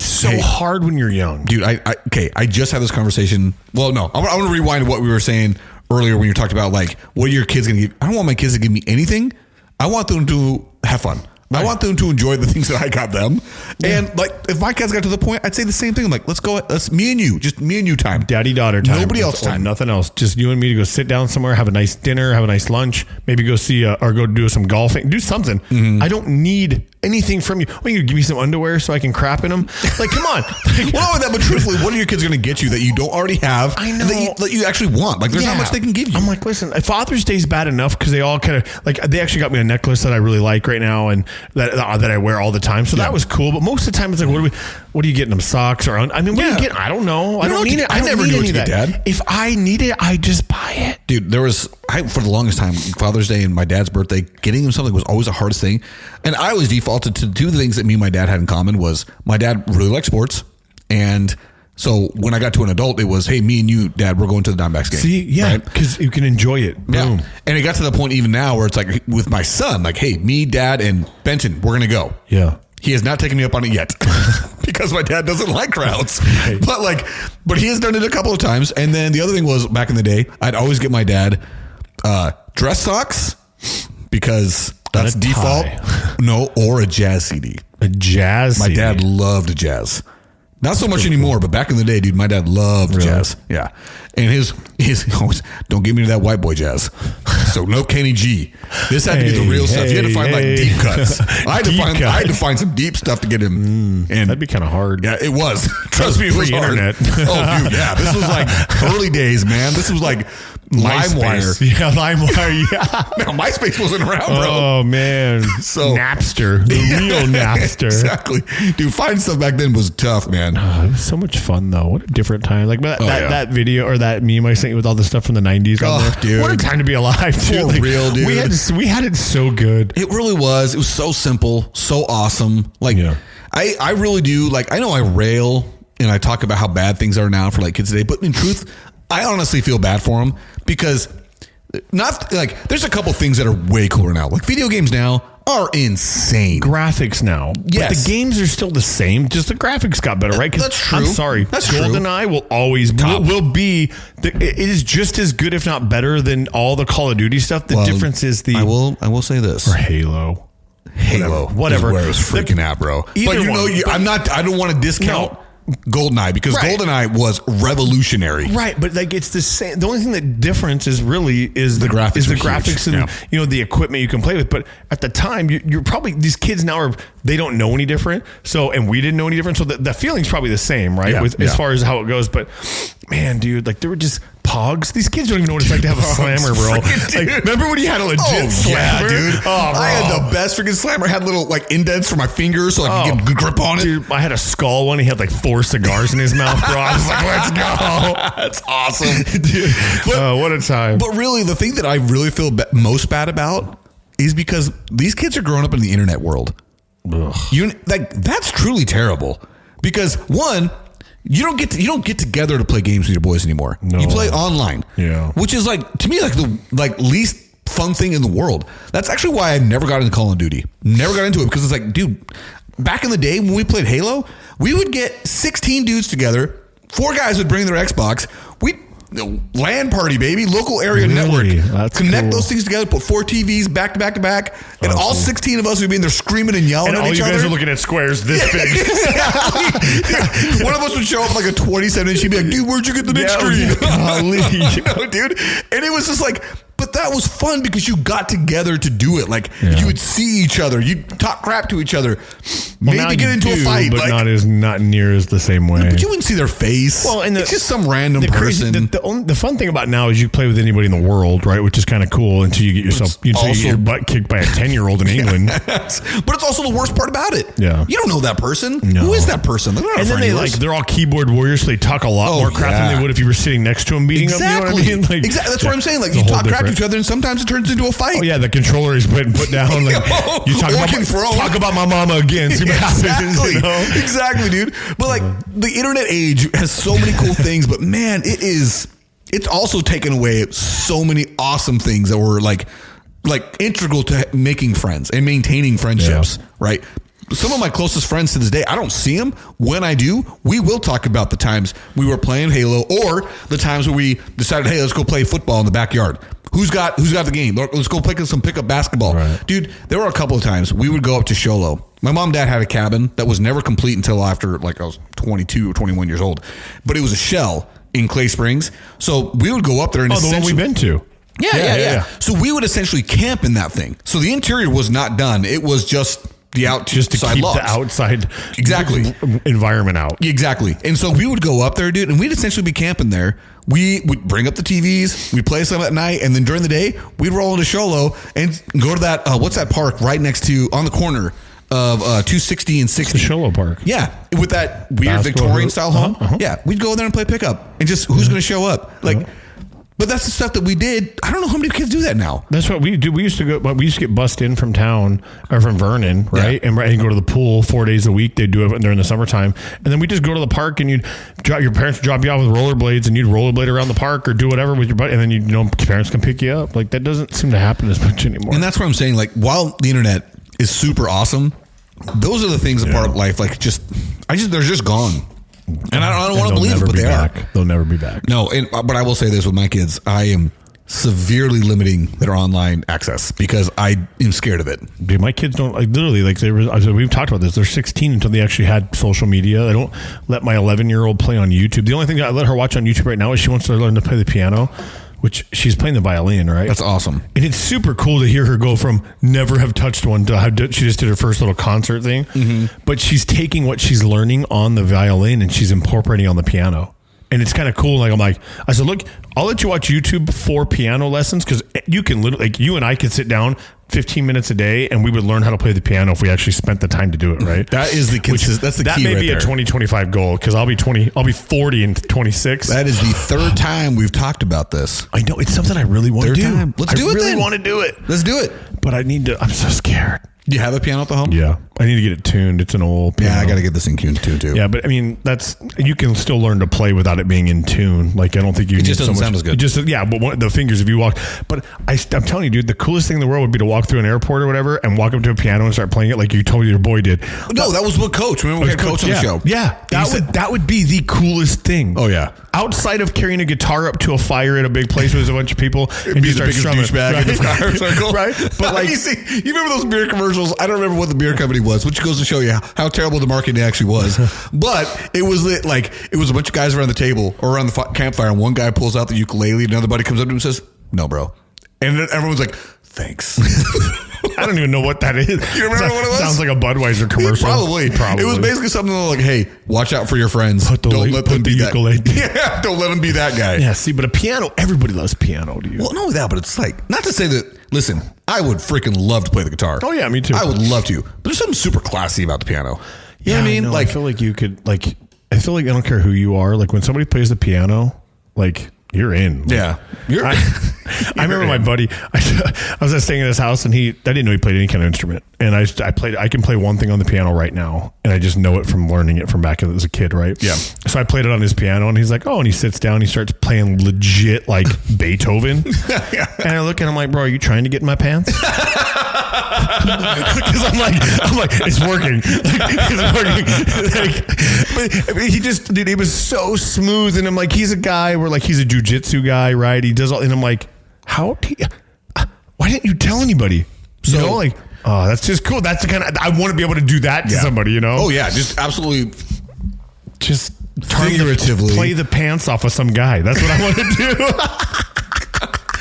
S2: so hard when you're young.
S1: Dude, I just had this conversation. Well, no, I want to rewind what we were saying earlier when you talked about like, what are your kids going to give? I don't want my kids to give me anything. I want them to have fun. I want them to enjoy the things that I got them. Yeah. And like, if my kids got to the point, I'd say the same thing. I'm like, let's me and you time.
S2: Daddy-daughter time.
S1: Nobody else time.
S2: Nothing else. Just you and me to go sit down somewhere, have a nice dinner, have a nice lunch, maybe go see or go do some golfing, do something. I don't need anything from you. Well, you give me some underwear so I can crap in them. Like, come on. Like,
S1: well, that, but truthfully, what are your kids going to get you that you don't already have?
S2: I know.
S1: And that you actually want. Like, there's not much they can give you.
S2: I'm like, listen, Father's Day's bad enough because they all kind of like, they actually got me a necklace that I really like right now and that I wear all the time. So that was cool. But most of the time it's like, what are you getting them, socks or, I mean, what do you get? I don't know. I don't need it. I never knew what to get, Dad. If I need it, I just buy it.
S1: Dude, for the longest time, Father's Day and my dad's birthday, getting him something was always the hardest thing. And I always defaulted to two things that me and my dad had in common was my dad really liked sports. And so when I got to an adult, it was, hey, me and you, Dad, we're going to the Diamondbacks game.
S2: See, yeah, because you can enjoy it. Boom.
S1: Yeah. And it got to the point even now where it's like with my son, like, hey, me, Dad, and Benton, we're going to go.
S2: Yeah.
S1: He has not taken me up on it yet because my dad doesn't like crowds. Right. But he has done it a couple of times. And then the other thing was back in the day, I'd always get my dad dress socks because that's default. No, or a jazz CD.
S2: A jazz
S1: My
S2: CD.
S1: dad loved jazz. Not so much anymore, but back in the day, dude, my dad loved jazz. Yeah. And his always, don't give me that white boy jazz. So no Kenny G. This had to be the real stuff. You had to find like deep cuts. I had to find some deep stuff to get him. And
S2: that'd be kind of hard.
S1: Yeah, it was. Trust me, it was hard.
S2: Internet.
S1: Oh, dude, yeah. This was like early days, man. This was like LimeWire.
S2: Yeah, LimeWire. Yeah.
S1: Now, MySpace wasn't around, bro.
S2: Oh, man.
S1: So
S2: Napster. The real Napster.
S1: Exactly. Dude, finding stuff back then was tough, man.
S2: Oh, it was so much fun, though. What a different time. Like that video or that meme I sent you with all the stuff from the 90s on there.
S1: Dude.
S2: What a time to be alive, dude.
S1: For real, dude.
S2: We had it so good.
S1: It really was. It was so simple, so awesome. Like, I really do. Like, I know I rail and I talk about how bad things are now for like kids today, but in truth, I honestly feel bad for them because there's a couple things that are way cooler now. Like video games now are insane.
S2: Graphics now.
S1: Yes.
S2: But the games are still the same. Just the graphics got better, right?
S1: That's true.
S2: I'm sorry.
S1: That's true.
S2: GoldenEye will always be. It is just as good, if not better, than all the Call of Duty stuff. The difference is I
S1: will say this.
S2: Or Halo.
S1: Whatever. Is where it was freaking out, bro. But I don't want to discount GoldenEye because GoldenEye was revolutionary.
S2: Right, but like it's the same. The only thing that difference is really is the graphics. Is the graphics and the equipment you can play with. But at the time, you're probably these kids now they don't know any different. So and we didn't know any different. So the feeling's probably the same, right? As far as how it goes. But man, dude, like there were just Pogs. These kids don't even know what it's like to have a slammer, bro. Like, remember when you had a legit slammer?
S1: Yeah, dude.
S2: Oh, bro.
S1: I had the best freaking slammer. Had little like indents for my fingers so I could get good grip on it.
S2: Dude, I had a skull one. He had like 4 cigars in his mouth, bro. I was like, let's go.
S1: That's awesome. Dude. But,
S2: what a time.
S1: But really, the thing that I really feel most bad about is because these kids are growing up in the internet world. Ugh. That's truly terrible. Because one, you don't get together to play games with your boys anymore. No. You play online. Yeah. Which is like to me like the least fun thing in the world. That's actually why I never got into Call of Duty. Never got into it because it's like, dude, back in the day when we played Halo, we would get 16 dudes together. 4 guys would bring their Xbox. LAN party, baby. Local area network.
S2: That's
S1: Connect
S2: cool.
S1: those things together, put 4 TVs back to back to back, and all 16 of us would be in there screaming and yelling at each other.
S2: And all you guys are looking at squares this big.
S1: Exactly. One of us would show up like a 27 and she'd be like, dude, where'd you get the big screen? Dude. And it was just like, but that was fun because you got together to do it. Like you would see each other, you'd talk crap to each other, maybe get into a fight,
S2: but not near as the same way.
S1: But you wouldn't see their face. Well, and it's just some random person.
S2: The fun thing about now is you play with anybody in the world, right? Which is kind of cool until you get you get your butt kicked by a 10-year-old in England.
S1: But it's also the worst part about it.
S2: Yeah,
S1: you don't know that person.
S2: No.
S1: Who is that person?
S2: And then they're all keyboard warriors, so they talk a lot more crap than they would if you were sitting next to them beating them. You know what I mean? Like,
S1: exactly. That's what I'm saying. Like you talk crap to each other, and sometimes it turns into a fight.
S2: Oh yeah, the controller is put down. Like you talk about my mama again. See what happens.
S1: Exactly, dude. But like the internet age has so many cool things, but man, it's also taken away so many awesome things that were like integral to making friends and maintaining friendships, right? Some of my closest friends to this day, I don't see them. When I do, we will talk about the times we were playing Halo or the times where we decided, hey, let's go play football in the backyard. Who's got the game? Let's go play some pickup basketball. Right. Dude, there were a couple of times we would go up to Sholo. My mom and dad had a cabin that was never complete until after like I was 22 or 21 years old. But it was a shell in Clay Springs. So we would go up there and
S2: the one we've been to.
S1: Yeah. So we would essentially camp in that thing. So the interior was not done. It was just
S2: just to keep
S1: logs.
S2: the outside
S1: Exactly.
S2: environment out.
S1: Exactly. And so we would go up there, dude, and we'd essentially be camping there. We would bring up the TVs, we'd play some at night, and then during the day, we'd roll into Sholo and go to that, what's that park right next to, on the corner of 260 and 60.
S2: The Sholo Park.
S1: Yeah, with that weird
S2: Basketball
S1: Victorian
S2: hoop.
S1: style home.
S2: Uh-huh.
S1: Yeah, we'd go there and play pickup, and just who's going to show up. Like, but that's the stuff that we did. I don't know how many kids do that now.
S2: That's what we do. We used to go, but we used to get bussed in from town or from Vernon, right?
S1: Yeah.
S2: And go to the pool 4 days a week. They'd do it during the summertime. And then we just go to the park and your parents would drop you off with rollerblades and you'd rollerblade around the park or do whatever with your buddy. And then, parents can pick you up. Like that doesn't seem to happen as much anymore.
S1: And that's what I'm saying. Like, while the internet is super awesome, those are the things, a part of life. Like, they're just gone. And I don't want to believe it, but they are.
S2: They'll never be back.
S1: No, but I will say this with my kids. I am severely limiting their online access because I am scared of it.
S2: Dude, my kids don't literally we've talked about this. They're 16 until they actually had social media. I don't let my 11-year-old play on YouTube. The only thing that I let her watch on YouTube right now is she wants to learn to play the piano, which she's playing the violin, right?
S1: That's awesome.
S2: And it's super cool to hear her go from never have touched one to she just did her first little concert thing. Mm-hmm. But she's taking what she's learning on the violin and she's incorporating on the piano. And it's kind of cool. Like, I said, look, I'll let you watch YouTube for piano lessons because you can literally, you and I could sit down 15 minutes a day and we would learn how to play the piano if we actually spent the time to do it, right?
S1: That is that's the
S2: that
S1: key.
S2: That may
S1: right
S2: be
S1: there.
S2: a 2025 goal because I'll be 40 in 26.
S1: That is the third time we've talked about this.
S2: I know it's something I really want to do.
S1: Time. Let's do it.
S2: I really
S1: then.
S2: want to do it.
S1: Let's do it.
S2: But I'm so scared.
S1: Do you have a piano at the home?
S2: Yeah. I need to get it tuned. It's an old piano.
S1: Yeah, I got to get this in tune too.
S2: Yeah, but I mean, you can still learn to play without it being in tune. Like, I don't think you need
S1: just doesn't
S2: so much.
S1: sound as good.
S2: But the fingers, if you walk. But I'm telling you, dude, the coolest thing in the world would be to walk through an airport or whatever and walk up to a piano and start playing it like you told your boy did.
S1: No, that was what Coach. Remember we had Coach on the show?
S2: Yeah. That would be the coolest thing.
S1: Oh, yeah.
S2: Outside of carrying a guitar up to a fire at a big place with a bunch of people and
S1: Be
S2: just
S1: the
S2: start
S1: biggest
S2: strumming,
S1: douchebag in the fire circle.
S2: Right? But like,
S1: you remember those beer commercials? I don't remember what the beer company was, which goes to show you how terrible the marketing actually was. But it was a bunch of guys around the table or around the campfire, and one guy pulls out the ukulele, and another buddy comes up to him and says, "No, bro," and then everyone's like, "Thanks."
S2: I don't even know what that is.
S1: You remember what it was?
S2: Sounds like a Budweiser commercial.
S1: Probably. It was basically something like, "Hey, watch out for your friends. Don't let them be that." Yeah, don't let them be that guy.
S2: Yeah, see, but a piano, everybody loves piano, do you?
S1: Well, not only that, but it's like, not to say that, listen, I would freaking love to play the guitar.
S2: Oh, yeah, me too.
S1: I would love to. But there's something super classy about the piano. You know what I mean?
S2: I feel like you could, I don't care who you are. Like, when somebody plays the piano, like, you're in.
S1: Yeah.
S2: I remember my buddy, I was staying at his house and I didn't know he played any kind of instrument. And I can play one thing on the piano right now. And I just know it from learning it from back as a kid, right?
S1: Yeah.
S2: So I played it on his piano and he's like, oh, and he sits down, he starts playing legit like Beethoven. And I look at him like, bro, are you trying to get in my pants? Because I'm like, it's working. But he just, dude, he was so smooth. And I'm like, he's a guy where like, he's a jujitsu guy, right? He does all, and I'm like, why didn't you tell anybody?
S1: So,
S2: you know, like, oh, that's just cool. That's the kind of, I want to be able to do that to somebody, you know?
S1: Oh, yeah. Just absolutely.
S2: Just
S1: figuratively
S2: play the pants off of some guy. That's what I want to do.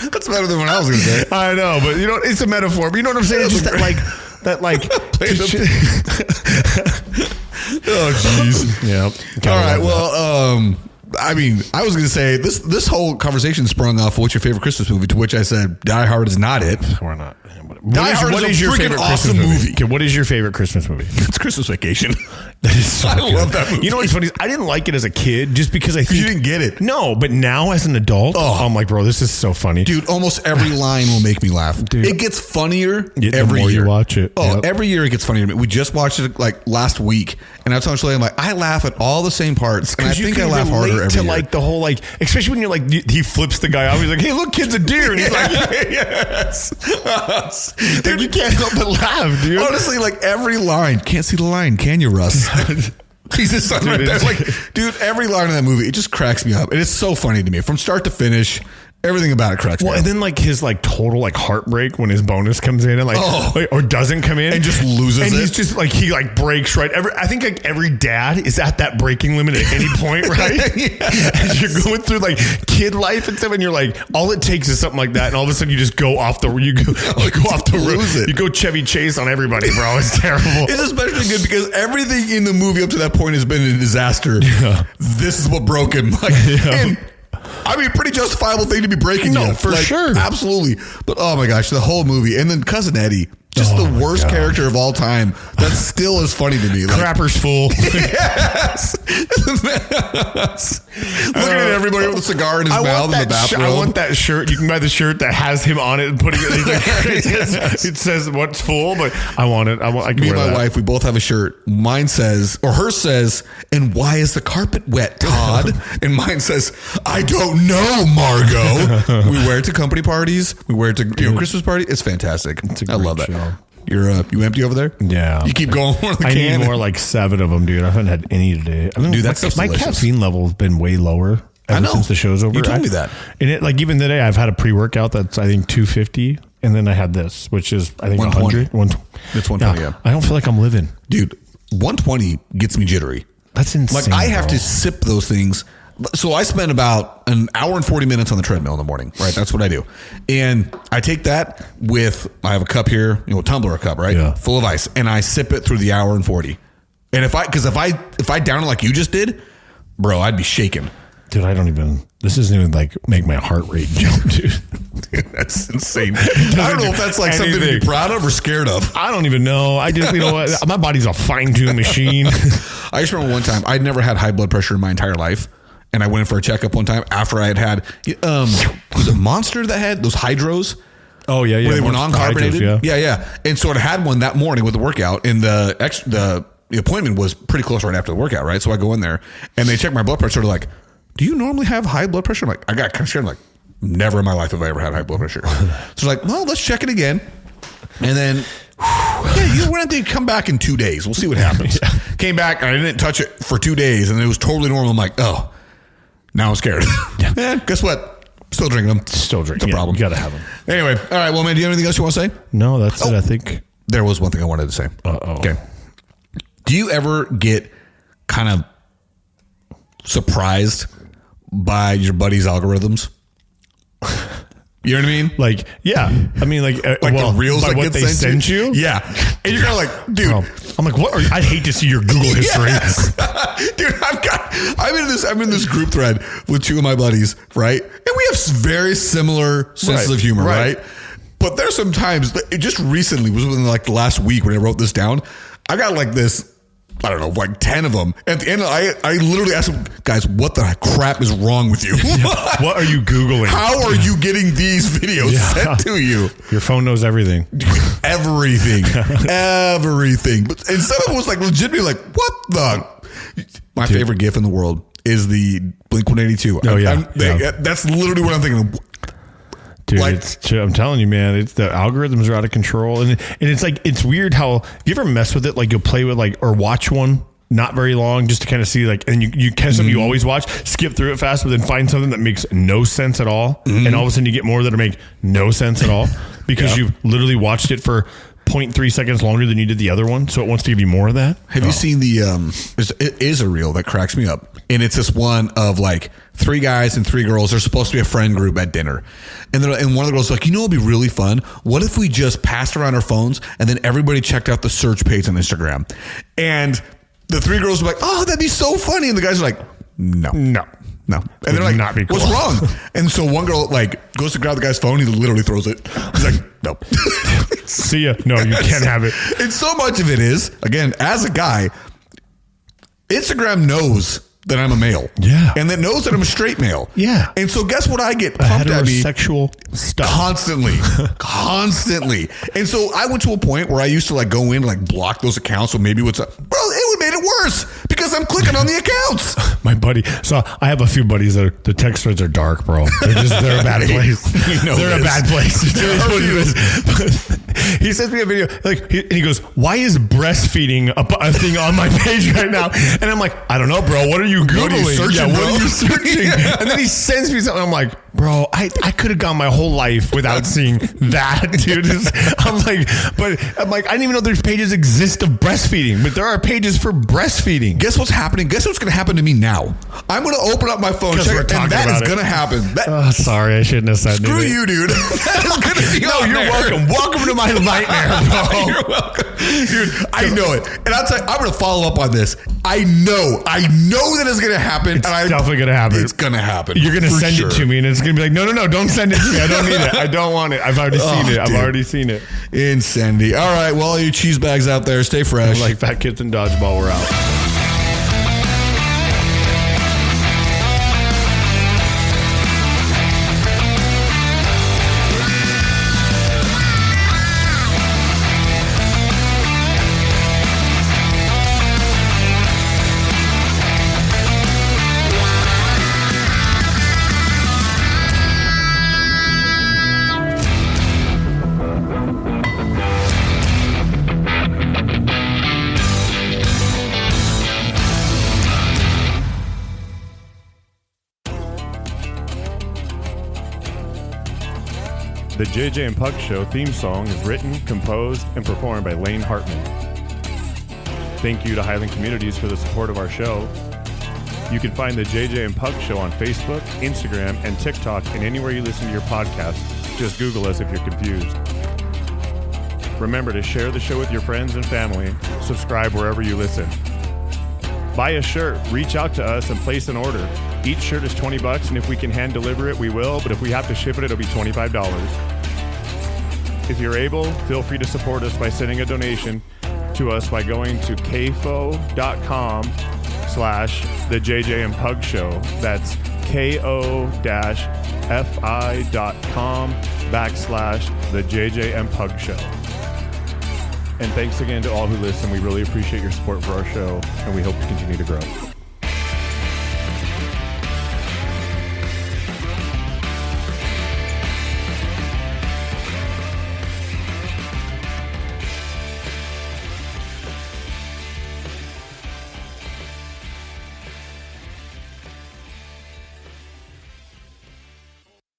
S1: That's better than what I was going to say.
S2: I know, but you know, it's a metaphor. But you know what I'm saying? It's just that like. Oh, jeez. Yeah.
S1: All right. Well, I mean, I was going to say this whole conversation sprung off what's your favorite Christmas movie, to which I said Die Hard is not it.
S2: We're not.
S1: Die Hard is a freaking awesome movie.
S2: Okay, what is your favorite Christmas movie?
S1: It's Christmas Vacation.
S2: That is so
S1: I
S2: good.
S1: love that movie.
S2: You know what's funny? I didn't like it as a kid just because I think
S1: you didn't get it.
S2: No, but now as an adult, I'm like, bro, this is so funny.
S1: Dude, almost every line will make me laugh. Dude, it gets funnier every
S2: more
S1: year.
S2: You watch it.
S1: Oh, every year it gets funnier to me. We just watched it like last week, and I was telling Shirley, I'm like, I laugh at all the same parts, and I think I laugh harder every year.
S2: Like the whole like, especially when you're like, he flips the guy out. He's like, hey, look, kid's a deer, and he's like, yes. Dude, you can't help but laugh, dude.
S1: Honestly, like every line, can't see the line, can you, Russ? He's his son right there. Like, dude, every line in that movie, it just cracks me up. And it's so funny to me from start to finish. Everything about it cracks me
S2: Well,
S1: up.
S2: and then like his like total like heartbreak when his bonus comes in and or doesn't come in
S1: And just loses
S2: and
S1: it.
S2: he's just like he like breaks right. I think like every dad is at that breaking limit at any point, right? As you're going through like kid life and stuff, and you're like, all it takes is something like that, and all of a sudden you just go off the
S1: lose it.
S2: You go Chevy Chase on everybody, bro. It's terrible.
S1: It's especially good because everything in the movie up to that point has been a disaster.
S2: Yeah.
S1: This is what broke him. Like, and I mean, pretty justifiable thing to be breaking.
S2: No,
S1: you.
S2: for
S1: Like,
S2: sure.
S1: Absolutely. But oh my gosh, the whole movie. And then Cousin Eddie, just the worst character of all time. That still is funny to me. Like,
S2: Crapper's full.
S1: yes. Looking at everybody with a cigar in his mouth in the bathroom.
S2: I want that shirt. You can buy the shirt that has him on it and putting it. It says what's full, but I want it. I can
S1: Me
S2: wear
S1: and my
S2: that.
S1: wife, we both have a shirt. Mine says, or hers says, "And why is the carpet wet, Todd?" And mine says, "I don't know, Margot." We wear it to company parties. We wear it to Christmas party. It's fantastic. I love that.
S2: show.
S1: You're you empty over there?
S2: Yeah.
S1: You keep going more.
S2: I need more like 7 of them, dude. I haven't had any today. I mean,
S1: Dude, that stuff's
S2: my
S1: delicious.
S2: caffeine level has been way lower ever
S1: I know.
S2: since the show's over.
S1: You told me that.
S2: And it like even today, I've had a pre-workout that's I think 250, and then I had this, which is I think
S1: 120.
S2: 100.
S1: It's 120. Yeah.
S2: I don't feel like I'm living.
S1: Dude, 120 gets me jittery.
S2: That's insane.
S1: Like I have
S2: bro.
S1: to sip those things. So I spend about an hour and 40 minutes on the treadmill in the morning, right? That's what I do. And I take that with, I have a cup here, a tumbler cup, right?
S2: Yeah.
S1: Full of ice. And I sip it through the hour and 40. And if I down it like you just did, bro, I'd be shaking.
S2: Dude, this doesn't even like make my heart rate jump, dude.
S1: That's insane. I don't know if that's like something to
S2: Anything.
S1: be proud of or scared of.
S2: I don't even know. I just, you know what? My body's a fine-tuned machine.
S1: I just remember one time, I'd never had high blood pressure in my entire life. And I went in for a checkup one time after I had was it Monster that had those hydros?
S2: Oh, yeah, yeah.
S1: Where they were
S2: Monster
S1: non-carbonated?
S2: Hydros,
S1: Yeah. And so I had one that morning with the workout, and the appointment was pretty close right after the workout, right? So I go in there, and they check my blood pressure. They're like, "Do you normally have high blood pressure?" I'm like, I got kind of scared. I'm like, never in my life have I ever had high blood pressure. So they're like, well, let's check it again. And then, we're going to come back in 2 days. We'll see what happens. Came back, and I didn't touch it for 2 days, and it was totally normal. I'm like, oh, now I'm scared. Guess what? Still drinking them.
S2: Still drinking.
S1: It's a problem.
S2: You gotta have them.
S1: Anyway, all right. Well, man, do you have anything else you want to say?
S2: No, that's it. I think.
S1: There was one thing I wanted to say.
S2: Uh-oh.
S1: Okay. Do you ever get kind of surprised by your buddy's algorithms? You know what I mean?
S2: Like, yeah. I mean, like
S1: The reels
S2: by
S1: that
S2: what
S1: get
S2: they
S1: sent
S2: send you.
S1: Yeah. And you're kind of like, dude.
S2: Oh, I'm like, what? I'd hate to see your Google history.
S1: Yes. Dude, I'm in this group thread with 2 of my buddies, right? And we have very similar senses
S2: Right,
S1: of humor,
S2: right.
S1: right? But there's some times, just recently, was within like the last week when I wrote this down, I got like this, I don't know, like 10 of them. At the end, I literally asked them, guys, what the crap is wrong with you?
S2: What are you Googling?
S1: How are you getting these videos sent to you?
S2: Your phone knows everything.
S1: Everything. But and some of it was like legitimately like, what the? My favorite GIF in the world is the Blink-182.
S2: Oh, yeah.
S1: That's literally what I'm thinking.
S2: Dude,
S1: Like-
S2: I'm telling you, man, it's the algorithms are out of control, and it's like it's weird how you ever mess with it. Like you'll play with or watch one not very long just to kind of see and you catch something you always watch, skip through it fast, but then find something that makes no sense at all, and all of a sudden you get more that make no sense at all because you've literally watched it for 0.3 seconds longer than you did the other one, so it wants to give you more of that.
S1: Have you seen it is a reel that cracks me up, and it's this one of like 3 guys and 3 girls. They're supposed to be a friend group at dinner, and one of the girls is like, it'd be really fun. What if we just passed around our phones and then everybody checked out the search page on Instagram? And the 3 girls are like, oh, that'd be so funny, and the guys are like, no. And they're like,
S2: not be cool.
S1: what's wrong? And so one girl goes to grab the guy's phone. He literally throws it. He's like, nope.
S2: See ya. No, you can't have it.
S1: And so much of it is, again, as a guy, Instagram knows that I'm a male.
S2: Yeah.
S1: And that knows that I'm a straight male.
S2: Yeah.
S1: And so guess what I get pumped at me?
S2: Heterosexual stuff.
S1: Constantly. And so I went to a point where I used to go in and block those accounts. So maybe what's up? Bro, it would made it worse because I'm clicking on the accounts.
S2: My buddy. So I have a few buddies that the text threads are dark, bro. They're a bad place. They're a bad place. He sends me a video and he goes, why is breastfeeding a thing on my page right now? And I'm like, I don't know, bro. What are you Googling?
S1: What are you searching,
S2: What
S1: bro?
S2: are you searching? And then he sends me something. I'm like, Bro, I could have gone my whole life without seeing that, dude. I'm like, I didn't even know there's pages exist of breastfeeding, but there are pages for breastfeeding.
S1: Guess what's happening? Guess what's going to happen to me now? I'm going to open up my phone, check it, and that is going to happen.
S2: Sorry, I shouldn't have said that.
S1: Screw you, dude. That is going to be
S2: No, you're welcome. Welcome to my nightmare, bro.
S1: You're welcome. Dude, I know it. And I'll tell you, I'm going to follow up on this. I know that it's going to happen.
S2: It's definitely going to happen.
S1: It's going to happen.
S2: You're going to send it to me, and it's going to be like, no, don't send it to me. I don't need it. I don't want it. I've already seen it. I've already seen it.
S1: Insanity. All right, well, all you cheese bags out there, stay fresh.
S2: Like Fat Kids and Dodgeball, we're out. The JJ and Pug Show theme song is written, composed, and performed by Lane Hartman. Thank you to Highland Communities for the support of our show. You can find the JJ and Pug Show on Facebook, Instagram, and TikTok, and anywhere you listen to your podcast. Just Google us if you're confused. Remember to share the show with your friends and family. Subscribe wherever you listen. Buy a shirt, reach out to us, and place an order. Each shirt is $20, and if we can hand deliver it, we will, but if we have to ship it, it'll be $25. If you're able, feel free to support us by sending a donation to us by going to kfo.com/the JJ and Pug Show. That's ko-fi.com/the JJ and Pug Show. And thanks again to all who listen. We really appreciate your support for our show, and we hope to continue to grow.